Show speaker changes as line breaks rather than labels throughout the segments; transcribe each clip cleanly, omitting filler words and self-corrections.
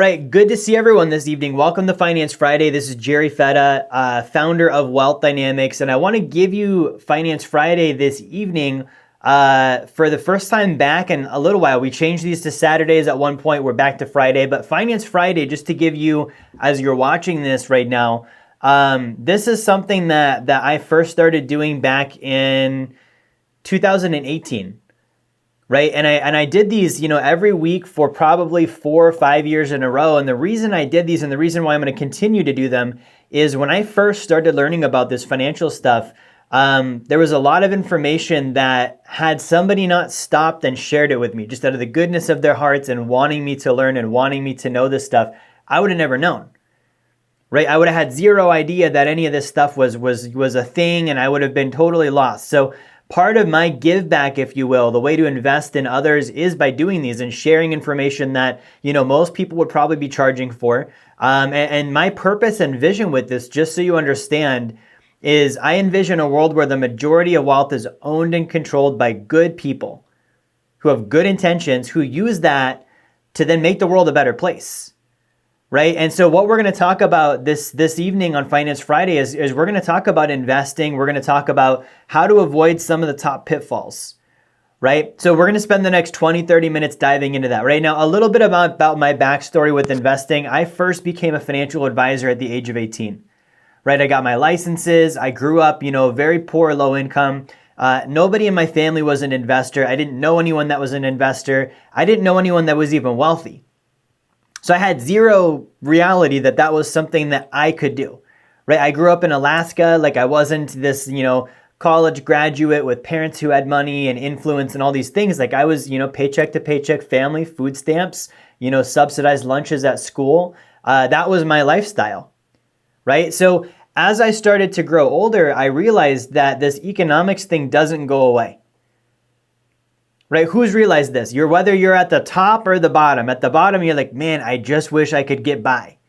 right, good to see everyone this evening. Welcome to Finance Friday. This is Jerry Fetta, founder of Wealth Dynamics, and I want to give you Finance Friday this evening for the first time back in a little while. We changed these to Saturdays at one point. We're back to Friday, but Finance Friday, just to give you, as you're watching this right now, this is something that I first started doing back in 2018. Right. And I did these, every week for probably 4 or 5 years in a row. And the reason I did these and the reason why I'm going to continue to do them is when I first started learning about this financial stuff, there was a lot of information that had somebody not stopped and shared it with me just out of the goodness of their hearts and wanting me to learn and wanting me to know this stuff, I would have never known. Right. I would have had zero idea that any of this stuff was a thing, and I would have been totally lost. So part of my give back, if you will, the way to invest in others is by doing these and sharing information that, most people would probably be charging for. And my purpose and vision with this, just so you understand, is I envision a world where the majority of wealth is owned and controlled by good people who have good intentions, who use that to then make the world a better place. Right. And so what we're going to talk about this evening on Finance Friday is we're going to talk about investing. We're going to talk about how to avoid some of the top pitfalls. Right. So we're going to spend the next 20, 30 minutes diving into that. Right now, a little bit about my backstory with investing. I first became a financial advisor at the age of 18. Right. I got my licenses. I grew up, very poor, low income. Nobody in my family was an investor. I didn't know anyone that was an investor. I didn't know anyone that was even wealthy. So I had zero reality that was something that I could do, right? I grew up in Alaska. Like I wasn't this, college graduate with parents who had money and influence and all these things. Like I was, paycheck to paycheck family, food stamps, subsidized lunches at school. That was my lifestyle, right? So as I started to grow older, I realized that this economics thing doesn't go away. Right? Who's realized this? Whether you're at the top or the bottom. At the bottom, you're like, man, I just wish I could get by.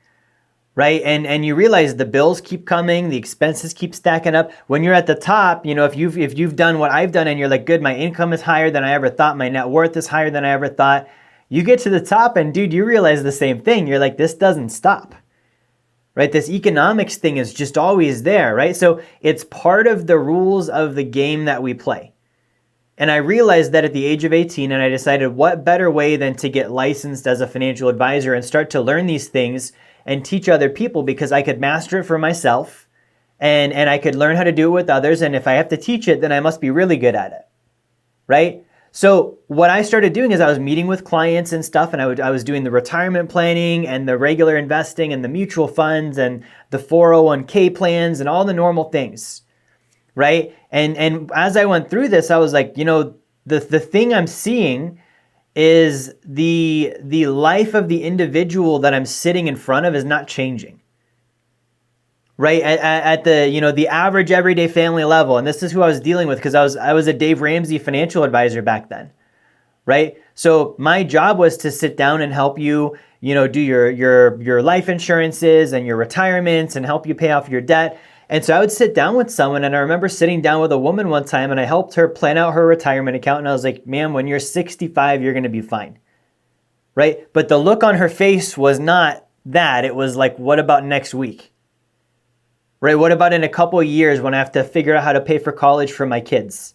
Right? And you realize the bills keep coming, the expenses keep stacking up. When you're at the top, if you've done what I've done and you're like, good, my income is higher than I ever thought, my net worth is higher than I ever thought. You get to the top and dude, you realize the same thing. You're like, this doesn't stop. Right? This economics thing is just always there, right? So it's part of the rules of the game that we play. And I realized that at the age of 18, and I decided what better way than to get licensed as a financial advisor and start to learn these things and teach other people, because I could master it for myself and I could learn how to do it with others. And if I have to teach it, then I must be really good at it, right? So what I started doing is I was meeting with clients and stuff, and I was doing the retirement planning and the regular investing and the mutual funds and the 401k plans and all the normal things. Right. And as I went through this, I was like, the thing I'm seeing is the life of the individual that I'm sitting in front of is not changing. Right. At the, the average everyday family level. And this is who I was dealing with, because I was a Dave Ramsey financial advisor back then. Right. So my job was to sit down and help you, do your life insurances and your retirements and help you pay off your debt. And so I would sit down with someone, and I remember sitting down with a woman one time, and I helped her plan out her retirement account. And I was like, ma'am, when you're 65, you're going to be fine. Right? But the look on her face was not that. It was like, what about next week? Right? What about in a couple of years when I have to figure out how to pay for college for my kids?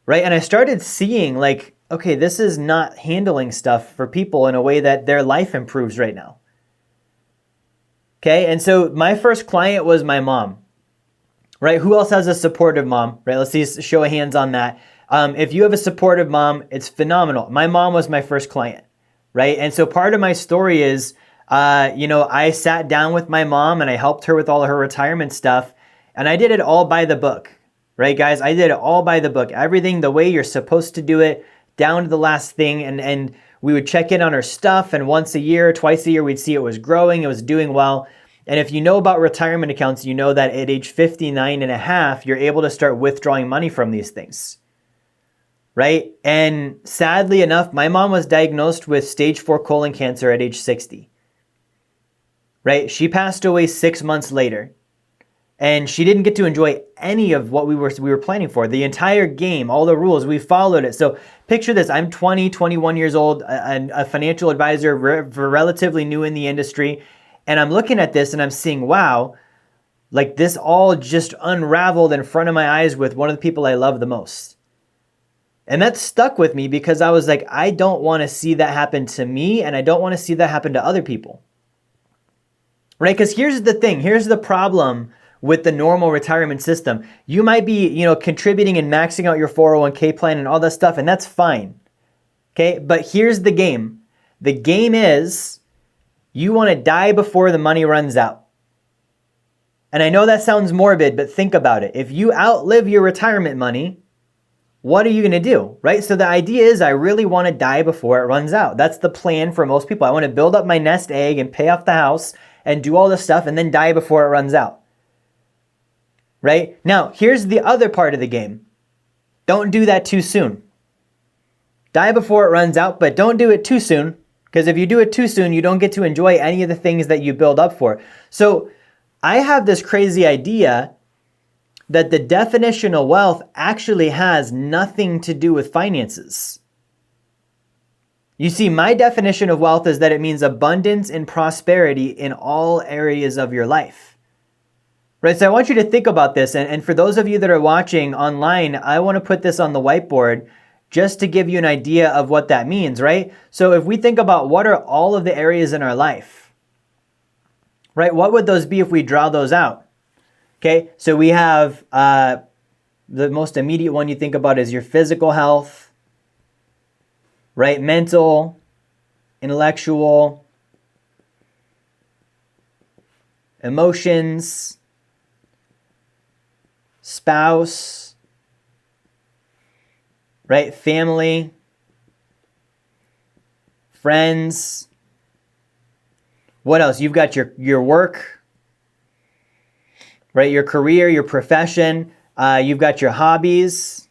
Right? And I started seeing like, okay, this is not handling stuff for people in a way that their life improves right now. Okay, and so my first client was my mom, right? Who else has a supportive mom, right? Let's see, show of hands on that. If you have a supportive mom, it's phenomenal. My mom was my first client, right? And so part of my story is, I sat down with my mom and I helped her with all of her retirement stuff, and I did it all by the book, right, guys? I did it all by the book, everything the way you're supposed to do it, down to the last thing, and we would check in on her stuff, and once a year, twice a year, we'd see it was growing, it was doing well. And if you know about retirement accounts, you know that at age 59 and a half, you're able to start withdrawing money from these things, right? And sadly enough, my mom was diagnosed with stage 4 colon cancer at age 60, right? She passed away 6 months later. And she didn't get to enjoy any of what we were planning for. The entire game, all the rules, we followed it. So picture this, I'm 20, 21 years old, a financial advisor, relatively new in the industry. And I'm looking at this and I'm seeing, wow, like this all just unraveled in front of my eyes with one of the people I love the most. And that stuck with me because I was like, I don't want to see that happen to me, and I don't want to see that happen to other people. Right? Because here's the thing, here's the problem with the normal retirement system. You might be, contributing and maxing out your 401k plan and all that stuff, and that's fine. Okay? But here's the game. The game is you want to die before the money runs out. And I know that sounds morbid, but think about it. If you outlive your retirement money, what are you going to do, right? So the idea is I really want to die before it runs out. That's the plan for most people. I want to build up my nest egg and pay off the house and do all this stuff and then die before it runs out, right? Now, here's the other part of the game. Don't do that too soon. Die before it runs out, but don't do it too soon, because if you do it too soon, you don't get to enjoy any of the things that you build up for. So I have this crazy idea that the definition of wealth actually has nothing to do with finances. You see, my definition of wealth is that it means abundance and prosperity in all areas of your life. Right? So I want you to think about this. And for those of you that are watching online, I want to put this on the whiteboard just to give you an idea of what that means, right? So if we think about what are all of the areas in our life, right? What would those be if we draw those out? Okay, so we have the most immediate one you think about is your physical health, right? Mental, intellectual, emotions, spouse, right? Family, friends. What else? You've got your work, right? Your career, your profession. You've got your hobbies.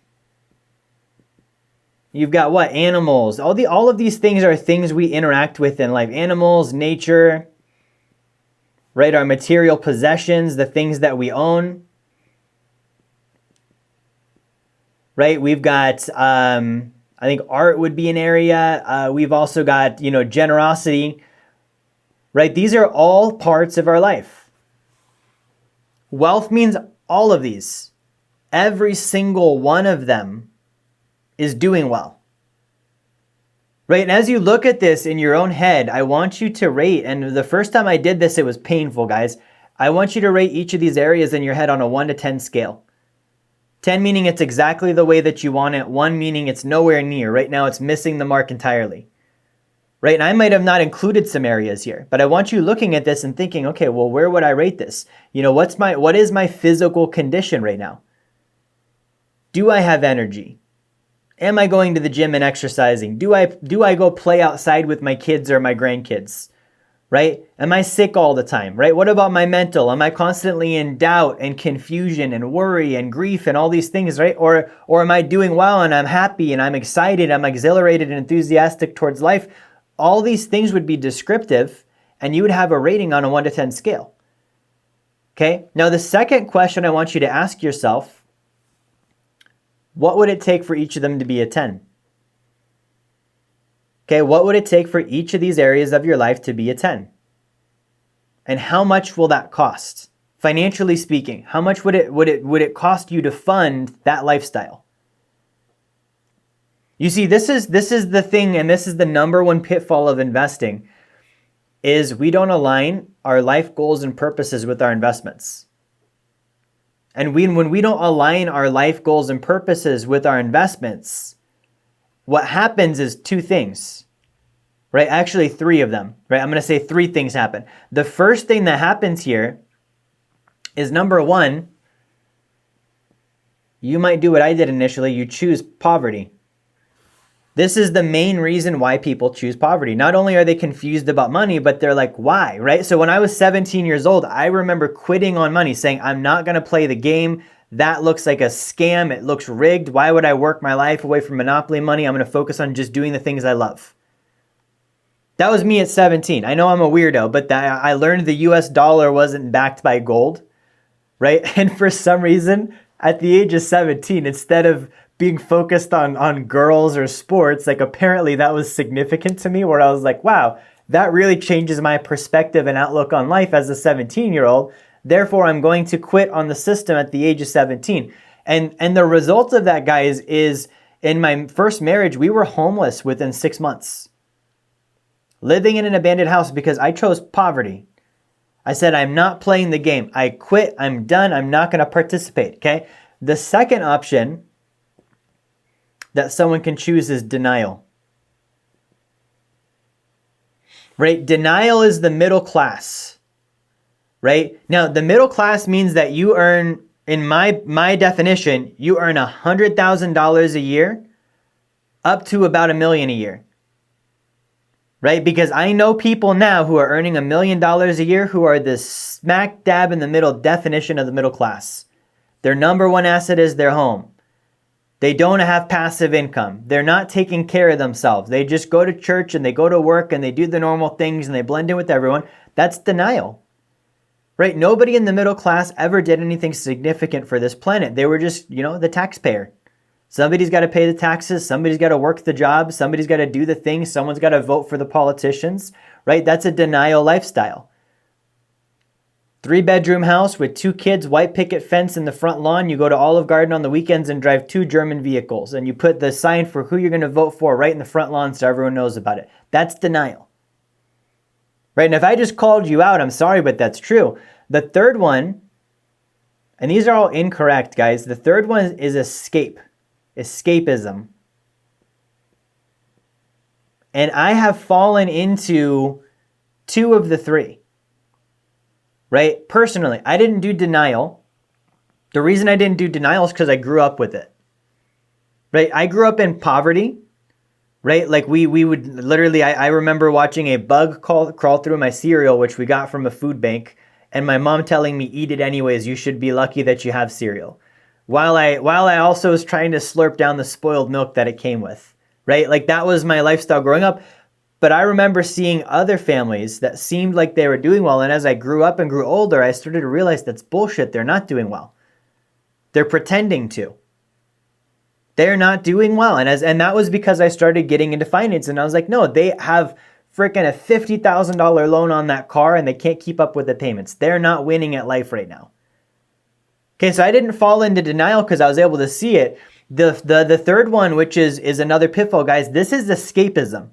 You've got what? Animals. All of these things are things we interact with in life. Animals, nature, right? Our material possessions, the things that we own. Right? We've got, I think art would be an area. We've also got, generosity. Right? These are all parts of our life. Wealth means all of these. Every single one of them is doing well. Right? And as you look at this in your own head, I want you to rate, and the first time I did this, it was painful, guys. I want you to rate each of these areas in your head on a 1 to 10 scale. 10 meaning it's exactly the way that you want it. 1 meaning it's nowhere near. Right now it's missing the mark entirely. Right? And I might have not included some areas here, but I want you looking at this and thinking, okay, well, where would I rate this? What is my physical condition right now? Do I have energy? Am I going to the gym and exercising? Do I go play outside with my kids or my grandkids? Right? Am I sick all the time? Right? What about my mental? Am I constantly in doubt and confusion and worry and grief and all these things, right? Or am I doing well and I'm happy and I'm excited, I'm exhilarated and enthusiastic towards life? All these things would be descriptive, and you would have a rating on a 1 to 10 scale. Okay? Now, the second question I want you to ask yourself, what would it take for each of them to be a 10? Okay, what would it take for each of these areas of your life to be a 10? And how much will that cost? Financially speaking, how much would it cost you to fund that lifestyle? You see, this is the thing, and this is the number one pitfall of investing, is we don't align our life goals and purposes with our investments. And when we don't align our life goals and purposes with our investments, what happens is 2 things, right? Actually, 3 of them, right? I'm going to say 3 things happen. The first thing that happens here is, number 1, you might do what I did initially. You choose poverty. This is the main reason why people choose poverty. Not only are they confused about money, but they're like, why, right? So when I was 17 years old, I remember quitting on money, saying, I'm not going to play the game. That looks like a scam. It looks rigged. Why would I work my life away from monopoly money? I'm going to focus on just doing the things I love. That was me at 17. I know I'm a weirdo, but I learned the US dollar wasn't backed by gold, right? And for some reason, at the age of 17, instead of being focused on girls or sports, like apparently that was significant to me, where I was like, wow, that really changes my perspective and outlook on life as a 17-year-old. Therefore, I'm going to quit on the system at the age of 17. And the result of that, guys, is in my first marriage, we were homeless within 6 months. Living in an abandoned house because I chose poverty. I said, I'm not playing the game. I quit. I'm done. I'm not going to participate. Okay. The second option that someone can choose is denial. Right? Denial is the middle class. Right? Now, the middle class means that you earn, in my definition, you earn $100,000 a year up to about $1 million a year. Right? Because I know people now who are earning $1 million a year who are the smack dab in the middle definition of the middle class. Their number one asset is their home. They don't have passive income. They're not taking care of themselves. They just go to church and they go to work and they do the normal things and they blend in with everyone. That's denial. Right? Nobody in the middle class ever did anything significant for this planet. They were just, the taxpayer. Somebody's got to pay the taxes. Somebody's got to work the job. Somebody's got to do the things. Someone's got to vote for the politicians, right? That's a denial lifestyle. 3-bedroom house with 2 kids, white picket fence in the front lawn. You go to Olive Garden on the weekends and drive 2 German vehicles. And you put the sign for who you're going to vote for right in the front lawn so everyone knows about it. That's denial. Right? And if I just called you out, I'm sorry, but that's true. The third one, and these are all incorrect, guys. The third one is escape. Escapism. And I have fallen into 2 of the 3. Right? Personally, I didn't do denial. The reason I didn't do denial is because I grew up with it. Right? I grew up in poverty. Right? Like we would literally, I remember watching a bug crawl through my cereal, which we got from a food bank, and my mom telling me, eat it anyways, you should be lucky that you have cereal. While I also was trying to slurp down the spoiled milk that it came with, right? Like that was my lifestyle growing up. But I remember seeing other families that seemed like they were doing well. And as I grew up and grew older, I started to realize that's bullshit. They're not doing well. They're pretending to. They're not doing well. And that was because I started getting into finance. And I was like, no, they have freaking a $50,000 loan on that car and they can't keep up with the payments. They're not winning at life right now. Okay, so I didn't fall into denial because I was able to see it. The third one, which is another pitfall, guys, this is escapism.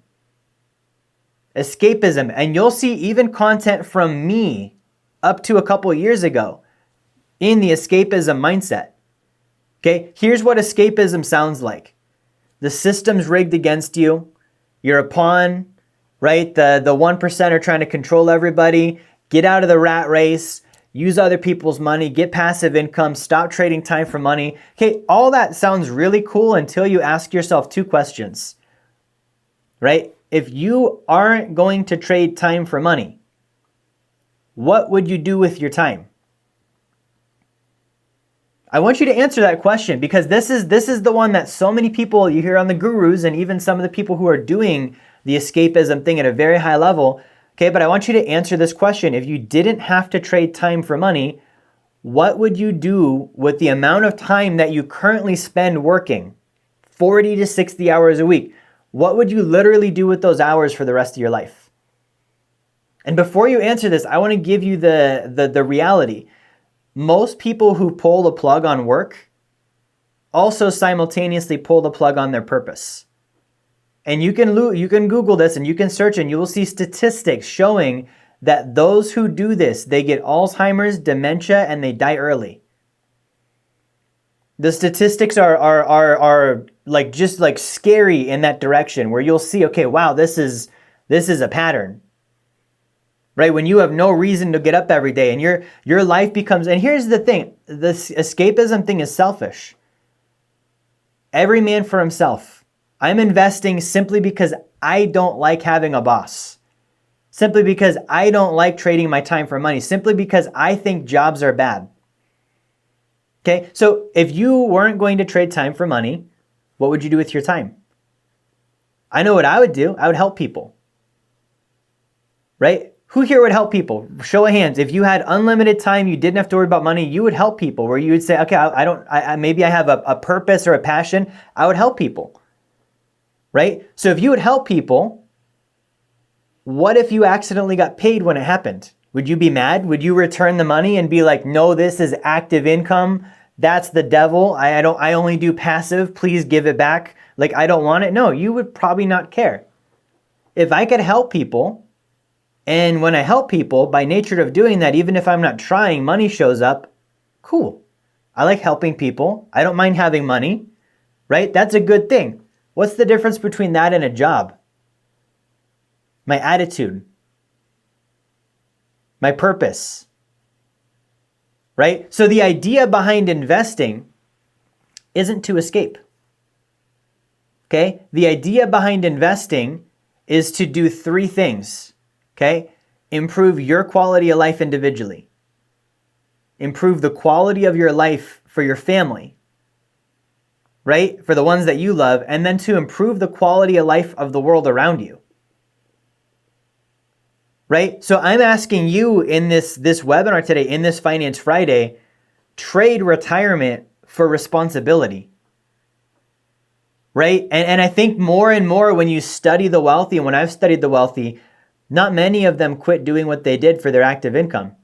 Escapism. And you'll see even content from me up to a couple of years ago in the escapism mindset. Okay, here's what escapism sounds like. The system's rigged against you. You're a pawn, right? The 1% are trying to control everybody. Get out of the rat race. Use other people's money, get passive income, stop trading time for money. Okay, all that sounds really cool until you ask yourself 2 questions, right? If you aren't going to trade time for money, what would you do with your time? I want you to answer that question because this is the one that so many people you hear on the gurus and even some of the people who are doing the escapism thing at a very high level. Okay, but I want you to answer this question. If you didn't have to trade time for money, what would you do with the amount of time that you currently spend working? 40 to 60 hours a week. What would you literally do with those hours for the rest of your life? And before you answer this, I want to give you the reality. Most people who pull the plug on work also simultaneously pull the plug on their purpose. And you can Google this and you can search and you will see statistics showing that those who do this, they get Alzheimer's, dementia, and they die early. The statistics are like just like scary in that direction where you'll see, okay, wow, this is a pattern. Right? When you have no reason to get up every day and your life becomes, and here's the thing, this escapism thing is selfish. Every man for himself. I'm investing simply because I don't like having a boss. Simply because I don't like trading my time for money. Simply because I think jobs are bad. Okay, so if you weren't going to trade time for money, what would you do with your time? I know what I would do. I would help people. Right? Who here would help people? Show of hands. If you had unlimited time, you didn't have to worry about money, you would help people, where you would say, okay, maybe I have a purpose or a passion. I would help people, right? So if you would help people, what if you accidentally got paid when it happened? Would you be mad? Would you return the money and be like, no, this is active income. That's the devil. I only do passive. Please give it back. Like, I don't want it. No, you would probably not care. If I could help people, and when I help people, by nature of doing that, even if I'm not trying, money shows up, cool. I like helping people. I don't mind having money, right? That's a good thing. What's the difference between that and a job? My attitude, my purpose, right? So the idea behind investing isn't to escape, okay? The idea behind investing is to do three things. Okay? Improve your quality of life individually. Improve the quality of your life for your family, right? For the ones that you love, and then to improve the quality of life of the world around you. Right? So I'm asking you in this webinar today, in this Finance Friday, trade retirement for responsibility. Right? And I think more and more when you study the wealthy, and when I've studied the wealthy, not many of them quit doing what they did for their active income.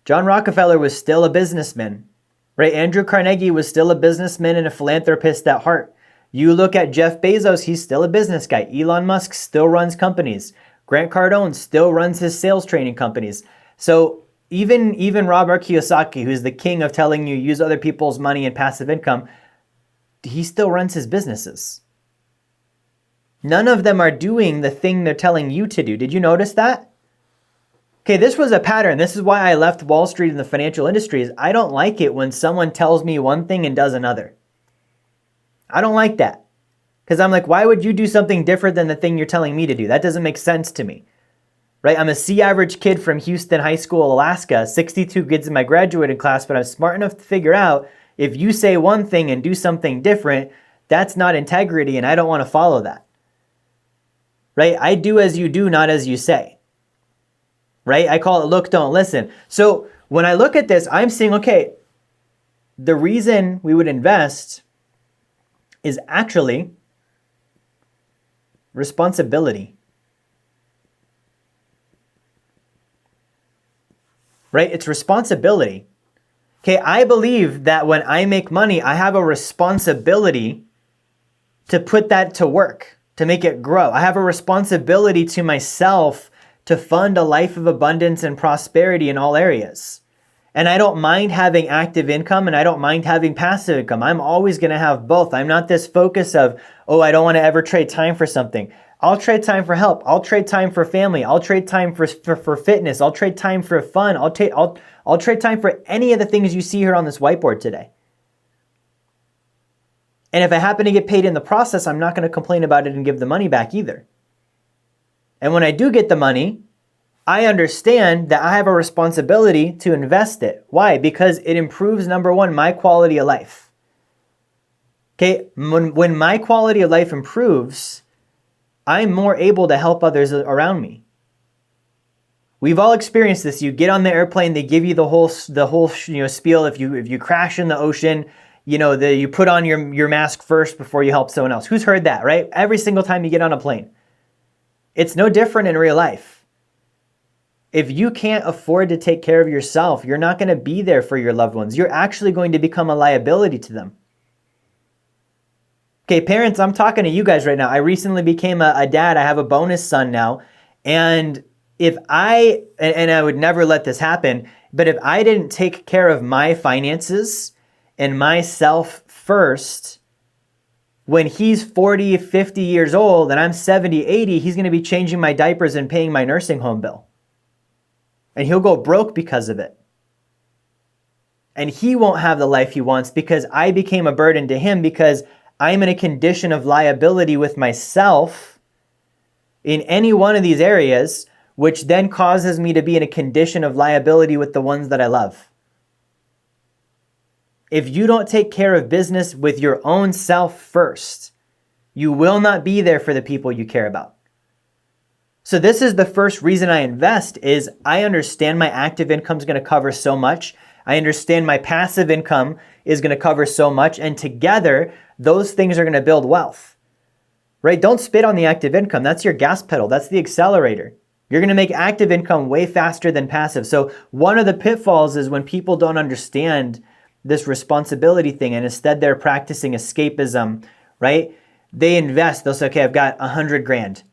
John Rockefeller was still a businessman, right? Andrew Carnegie was still a businessman and a philanthropist at heart. You look at Jeff Bezos, he's still a business guy. Elon Musk still runs companies. Grant Cardone still runs his sales training companies. So even Robert Kiyosaki, who's the king of telling you use other people's money and passive income, he still runs his businesses. None of them are doing the thing they're telling you to do. Did you notice that? Okay, this was a pattern. This is why I left Wall Street and the financial industries. I don't like it when someone tells me one thing and does another. I don't like that. Because I'm like, why would you do something different than the thing you're telling me to do? That doesn't make sense to me. Right? I'm a C-average kid from Houston High School, Alaska, 62 kids in my graduating class, but I'm smart enough to figure out if you say one thing and do something different, that's not integrity, and I don't want to follow that. Right? I do as you do, not as you say. Right? I call it look, don't listen. So when I look at this, I'm saying, okay, the reason we would invest is actually responsibility. Right? It's responsibility. Okay, I believe that when I make money, I have a responsibility to put that to work, to make it grow. I have a responsibility to myself to fund a life of abundance and prosperity in all areas. And I don't mind having active income and I don't mind having passive income. I'm always going to have both. I'm not this focus of, oh, I don't want to ever trade time for something. I'll trade time for help. I'll trade time for family. I'll trade time for fitness. I'll trade time for fun. I'll trade time for any of the things you see here on this whiteboard today. And if I happen to get paid in the process, I'm not going to complain about it and give the money back either. And when I do get the money, I understand that I have a responsibility to invest it. Why? Because it improves, number one, my quality of life. Okay, when my quality of life improves, I'm more able to help others around me. We've all experienced this. You get on the airplane, they give you the whole spiel. If you crash in the ocean, you put on your mask first before you help someone else. Who's heard that, right? Every single time you get on a plane. It's no different in real life. If you can't afford to take care of yourself, you're not going to be there for your loved ones. You're actually going to become a liability to them. Okay, parents, I'm talking to you guys right now. I recently became a dad. I have a bonus son now. And I would never let this happen, but if I didn't take care of my finances and myself first, when he's 40, 50 years old and I'm 70, 80, he's going to be changing my diapers and paying my nursing home bill. And he'll go broke because of it. And he won't have the life he wants because I became a burden to him because I'm in a condition of liability with myself in any one of these areas, which then causes me to be in a condition of liability with the ones that I love. If you don't take care of business with your own self first, you will not be there for the people you care about. So this is the first reason I invest is I understand my active income is going to cover so much. I understand my passive income is going to cover so much. And together, those things are going to build wealth, right? Don't spit on the active income. That's your gas pedal. That's the accelerator. You're going to make active income way faster than passive. So one of the pitfalls is when people don't understand this responsibility thing and instead they're practicing escapism, right? They invest. They'll say, okay, I've got 100 grand.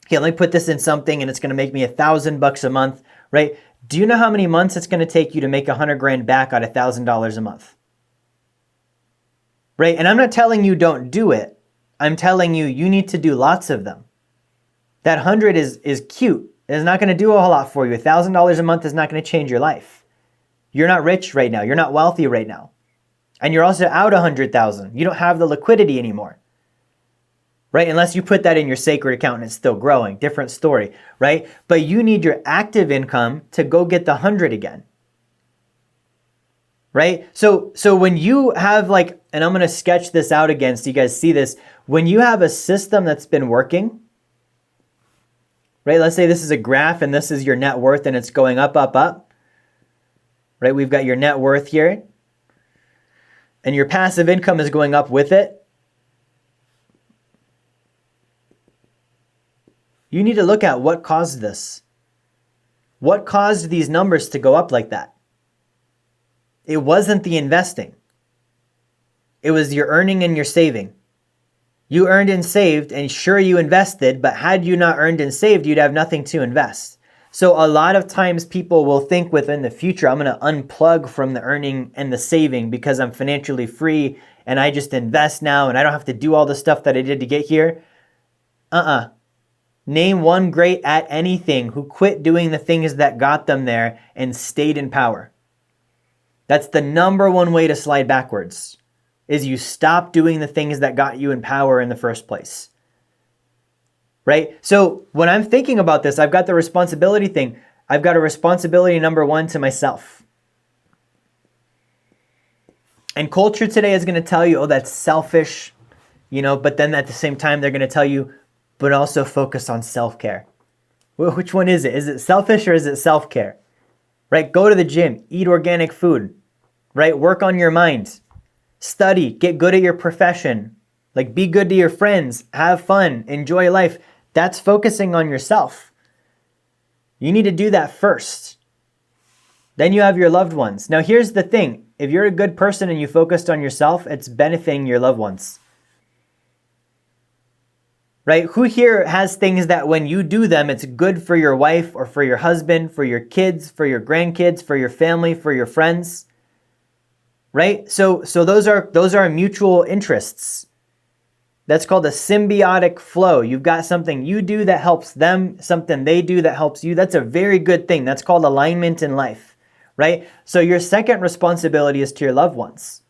Okay, let me put this in something and it's going to make me $1,000 a month, right? Do you know how many months it's going to take you to make 100 grand back on $1,000 a month? Right? And I'm not telling you don't do it. I'm telling you, you need to do lots of them. That 100 is cute. It's not going to do a whole lot for you. $1,000 a month is not going to change your life. You're not rich right now. You're not wealthy right now. And you're also out 100,000. You don't have the liquidity anymore. Right? Unless you put that in your sacred account and it's still growing. Different story, right? But you need your active income to go get the 100 again. Right? So when you have like, and I'm going to sketch this out again so you guys see this. When you have a system that's been working, right? Let's say this is a graph and this is your net worth and it's going up, up, up. Right? We've got your net worth here. And your passive income is going up with it. You need to look at what caused this. What caused these numbers to go up like that? It wasn't the investing. It was your earning and your saving. You earned and saved, and sure you invested, but had you not earned and saved, you'd have nothing to invest. So a lot of times people will think within the future, I'm going to unplug from the earning and the saving because I'm financially free and I just invest now and I don't have to do all the stuff that I did to get here. Name one great at anything who quit doing the things that got them there and stayed in power. That's the number one way to slide backwards, is you stop doing the things that got you in power in the first place. Right? So when I'm thinking about this, I've got the responsibility thing. I've got a responsibility number one to myself. And culture today is going to tell you, oh, that's selfish, but then at the same time, they're going to tell you, but also focus on self-care. Well, which one is it? Is it selfish or is it self-care? Right? Go to the gym, eat organic food, right? Work on your mind, study, get good at your profession, like be good to your friends, have fun, enjoy life. That's focusing on yourself. You need to do that first. Then you have your loved ones. Now here's the thing. If you're a good person and you focused on yourself, it's benefiting your loved ones. Right? Who here has things that when you do them, it's good for your wife or for your husband, for your kids, for your grandkids, for your family, for your friends? Right? So those are mutual interests. That's called a symbiotic flow. You've got something you do that helps them, something they do that helps you. That's a very good thing. That's called alignment in life, right? So your second responsibility is to your loved ones,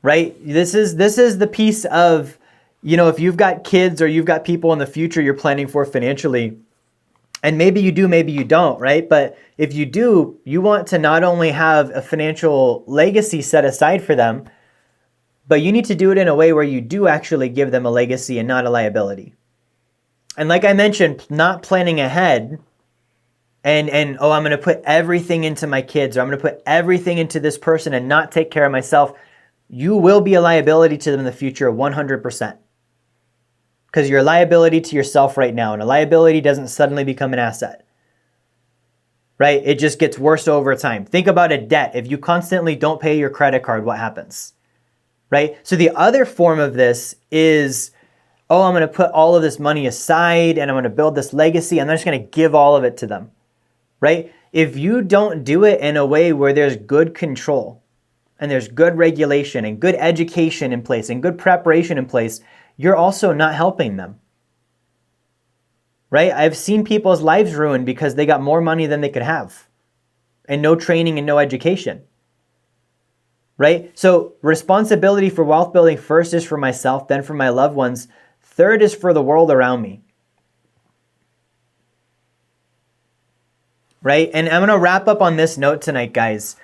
right? This is the piece of, if you've got kids or you've got people in the future you're planning for financially, and maybe you do, maybe you don't, right? But if you do, you want to not only have a financial legacy set aside for them, but you need to do it in a way where you do actually give them a legacy and not a liability. And like I mentioned, not planning ahead and I'm going to put everything into my kids, or I'm going to put everything into this person and not take care of myself. You will be a liability to them in the future 100%. Because you're a liability to yourself right now, and a liability doesn't suddenly become an asset. Right? It just gets worse over time. Think about a debt. If you constantly don't pay your credit card, what happens? Right? So the other form of this is, I'm going to put all of this money aside and I'm going to build this legacy and I'm just going to give all of it to them. Right? If you don't do it in a way where there's good control and there's good regulation and good education in place and good preparation in place, you're also not helping them. Right? I've seen people's lives ruined because they got more money than they could have and no training and no education. Right? So responsibility for wealth building first is for myself, then for my loved ones. Third is for the world around me. Right? And I'm going to wrap up on this note tonight, guys.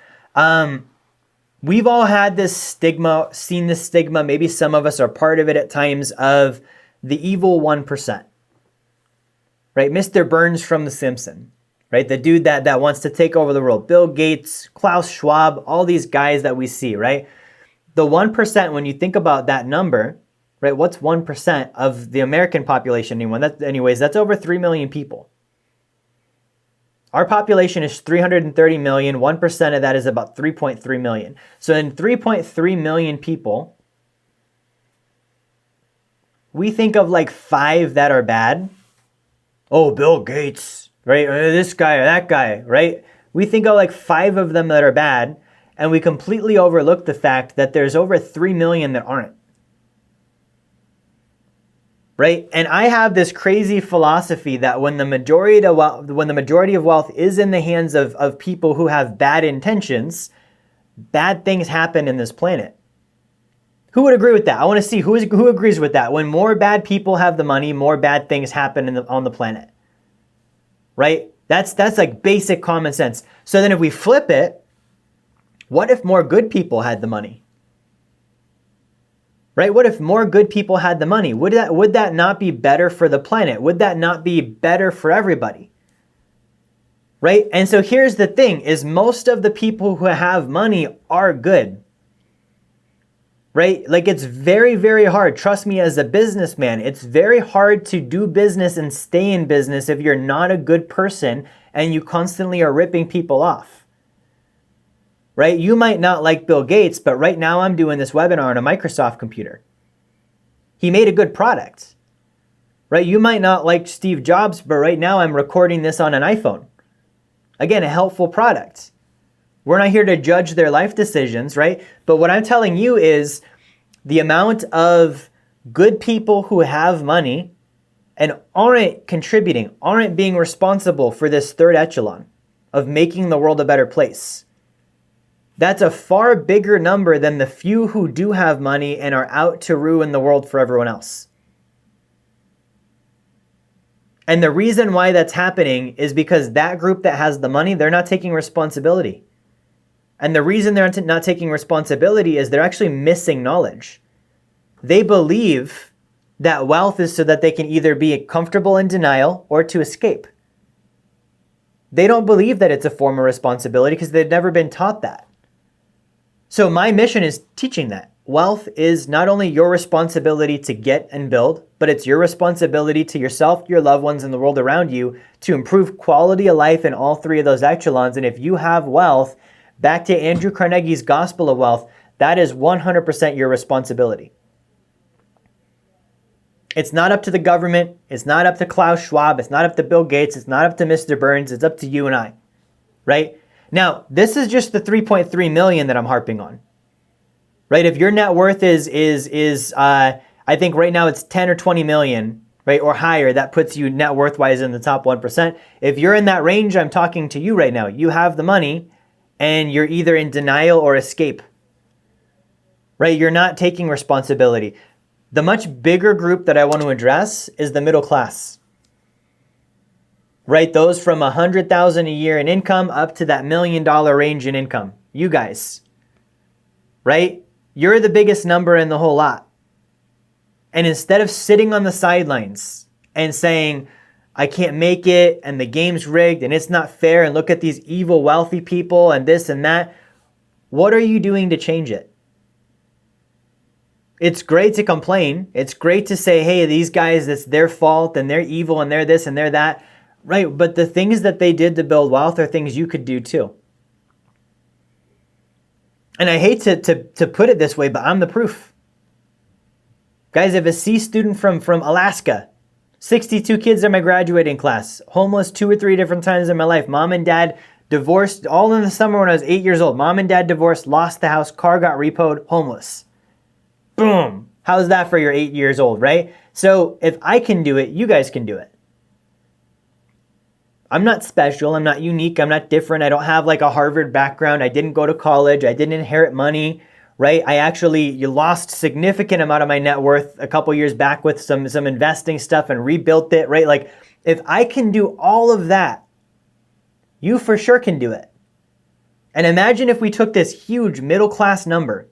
We've all had this stigma, seen this stigma. Maybe some of us are part of it at times, of the evil 1%. right? Mr. Burns from The Simpsons, right? The dude that wants to take over the world. Bill Gates, Klaus Schwab, all these guys that we see, right? The 1%, when you think about that number, right? What's 1% of the American population? Anyways, that's over 3 million people. Our population is 330 million. 1% of that is about 3.3 million. So in 3.3 million people, we think of like 5 that are bad. Oh, Bill Gates, right? Or this guy or that guy, right? We think of like 5 of them that are bad, and we completely overlook the fact that there's over 3 million that aren't. Right? And I have this crazy philosophy that when the majority of wealth is in the hands of people who have bad intentions, bad things happen in this planet. Who would agree with that? I want to see who agrees with that. When more bad people have the money, more bad things happen on the planet. Right? That's like basic common sense. So then if we flip it, what if more good people had the money? Right? What if more good people had the money? Would that not be better for the planet? Would that not be better for everybody? Right? And so here's the thing, is most of the people who have money are good. Right? Like it's very, very hard. Trust me, as a businessman, it's very hard to do business and stay in business if you're not a good person and you constantly are ripping people off. Right? You might not like Bill Gates, but right now I'm doing this webinar on a Microsoft computer. He made a good product. Right? You might not like Steve Jobs, but right now I'm recording this on an iPhone. Again, a helpful product. We're not here to judge their life decisions, right? But what I'm telling you is the amount of good people who have money and aren't contributing, aren't being responsible for this third echelon of making the world a better place. That's a far bigger number than the few who do have money and are out to ruin the world for everyone else. And the reason why that's happening is because that group that has the money, they're not taking responsibility. And the reason they're not taking responsibility is they're actually missing knowledge. They believe that wealth is so that they can either be comfortable in denial or to escape. They don't believe that it's a form of responsibility because they've never been taught that. So my mission is teaching that. Wealth is not only your responsibility to get and build, but it's your responsibility to yourself, your loved ones, and the world around you to improve quality of life in all 3 of those echelons. And if you have wealth, back to Andrew Carnegie's gospel of wealth, that is 100% your responsibility. It's not up to the government. It's not up to Klaus Schwab. It's not up to Bill Gates. It's not up to Mr. Burns. It's up to you and I, right? Now, this is just the 3.3 million that I'm harping on, right? If your net worth is I think right now it's 10 or 20 million, right? Or higher, that puts you net worth wise in the top 1%. If you're in that range, I'm talking to you right now. You have the money and you're either in denial or escape, right? You're not taking responsibility. The much bigger group that I want to address is the middle class. Right? Those from $100,000 a year in income up to that $1 million range in income. You guys. Right? You're the biggest number in the whole lot. And instead of sitting on the sidelines and saying, I can't make it and the game's rigged and it's not fair and look at these evil wealthy people and this and that, what are you doing to change it? It's great to complain. It's great to say, hey, these guys, it's their fault and they're evil and they're this and they're that. Right, but the things that they did to build wealth are things you could do too. And I hate to put it this way, but I'm the proof. Guys, I have a C student from Alaska. 62 kids in my graduating class. Homeless 2 or 3 different times in my life. Mom and dad divorced all in the summer when I was 8 years old. Mom and dad divorced, lost the house, car got repoed, homeless. Boom. How's that for your 8 years old, right? So if I can do it, you guys can do it. I'm not special. I'm not unique. I'm not different. I don't have like a Harvard background. I didn't go to college. I didn't inherit money, right? You lost significant amount of my net worth a couple years back with some investing stuff and rebuilt it, right? Like if I can do all of that, you for sure can do it. And imagine if we took this huge middle class number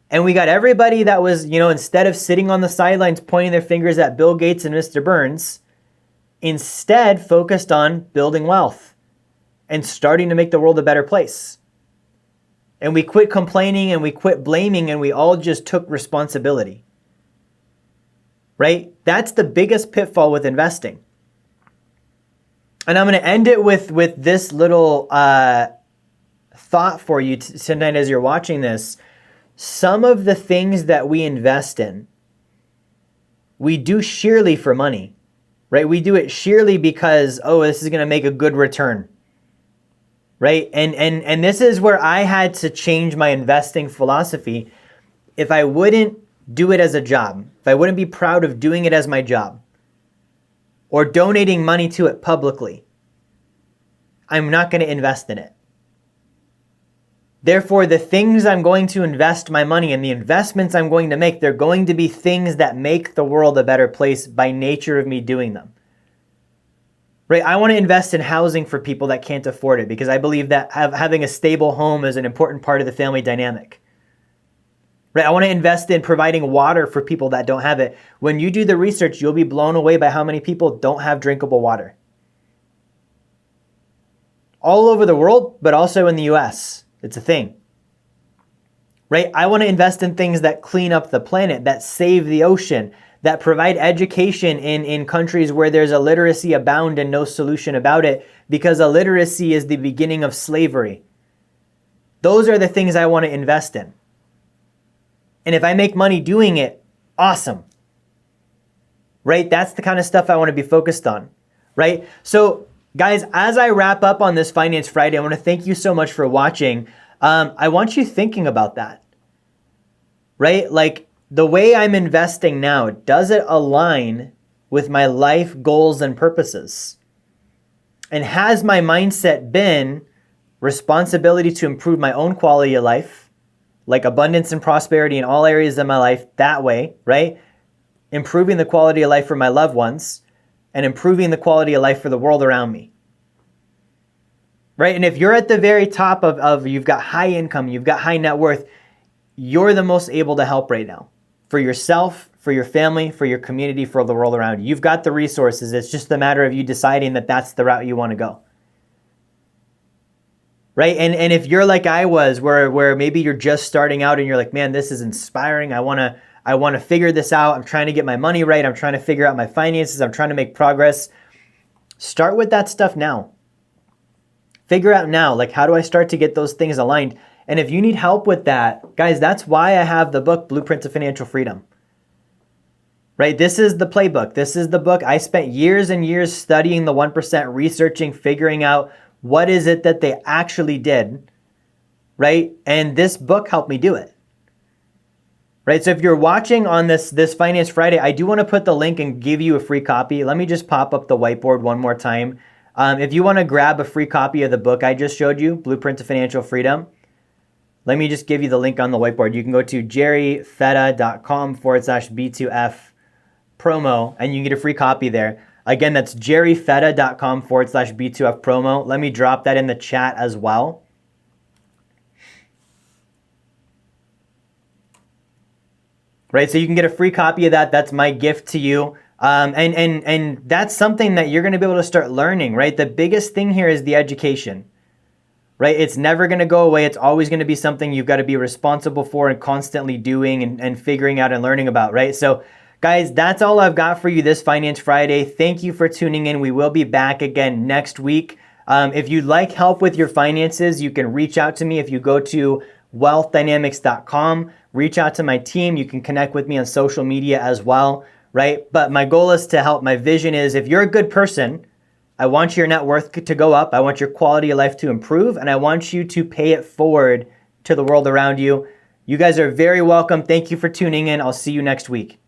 and we got everybody that was, instead of sitting on the sidelines pointing their fingers at Bill Gates and Mr. Burns, instead focused on building wealth and starting to make the world a better place. And we quit complaining and we quit blaming and we all just took responsibility. Right? That's the biggest pitfall with investing. And I'm going to end it with this little thought for you tonight as you're watching this. Some of the things that we invest in, we do sheerly for money, right? We do it sheerly because, oh, this is going to make a good return, right? And this is where I had to change my investing philosophy. If I wouldn't do it as a job, if I wouldn't be proud of doing it as my job, or donating money to it publicly, I'm not going to invest in it. Therefore, the things I'm going to invest my money in, the investments I'm going to make, they're going to be things that make the world a better place by nature of me doing them. Right? I want to invest in housing for people that can't afford it because I believe that having a stable home is an important part of the family dynamic. Right? I want to invest in providing water for people that don't have it. When you do the research, you'll be blown away by how many people don't have drinkable water. All over the world, but also in the US. It's a thing. Right? I want to invest in things that clean up the planet, that save the ocean, that provide education in countries where there's illiteracy abound and no solution about it, because illiteracy is the beginning of slavery. Those are the things I want to invest in. And if I make money doing it, awesome. Right? That's the kind of stuff I want to be focused on. Right? So, guys, as I wrap up on this Finance Friday, I want to thank you so much for watching. I want you thinking about that. Right? Like, the way I'm investing now, does it align with my life goals and purposes? And has my mindset been responsibility to improve my own quality of life, like abundance and prosperity in all areas of my life that way, right? Improving the quality of life for my loved ones and improving the quality of life for the world around me, right? And if you're at the very top of you've got high income, you've got high net worth, you're the most able to help right now for yourself, for your family, for your community, for the world around you. You've got the resources. It's just a matter of you deciding that that's the route you want to go. Right? And if you're like I was, where maybe you're just starting out and you're like, man, this is inspiring. I want to figure this out. I'm trying to get my money right. I'm trying to figure out my finances. I'm trying to make progress. Start with that stuff now. Figure out now, like, how do I start to get those things aligned? And if you need help with that, guys, that's why I have the book, Blueprint to Financial Freedom. Right? This is the playbook. This is the book. I spent years and years studying the 1%, researching, figuring out what is it that they actually did, right? And this book helped me do it, right? So if you're watching on this Finance Friday, I do want to put the link and give you a free copy. Let me just pop up the whiteboard one more time. If you want to grab a free copy of the book I just showed you, Blueprint to Financial Freedom, let me just give you the link on the whiteboard. You can go to jerryfetta.com/B2F promo, and you can get a free copy there. Again, that's jerryfetta.com/B2F promo. Let me drop that in the chat as well. Right, so you can get a free copy of that. That's my gift to you. And that's something that you're going to be able to start learning, right? The biggest thing here is the education, right? It's never going to go away. It's always going to be something you've got to be responsible for and constantly doing and figuring out and learning about, right? So, guys, that's all I've got for you this Finance Friday. Thank you for tuning in. We will be back again next week. If you'd like help with your finances, you can reach out to me. If you go to wealthdynamics.com, reach out to my team. You can connect with me on social media as well, right? But my goal is to help. My vision is, if you're a good person, I want your net worth to go up. I want your quality of life to improve, and I want you to pay it forward to the world around you. You guys are very welcome. Thank you for tuning in. I'll see you next week.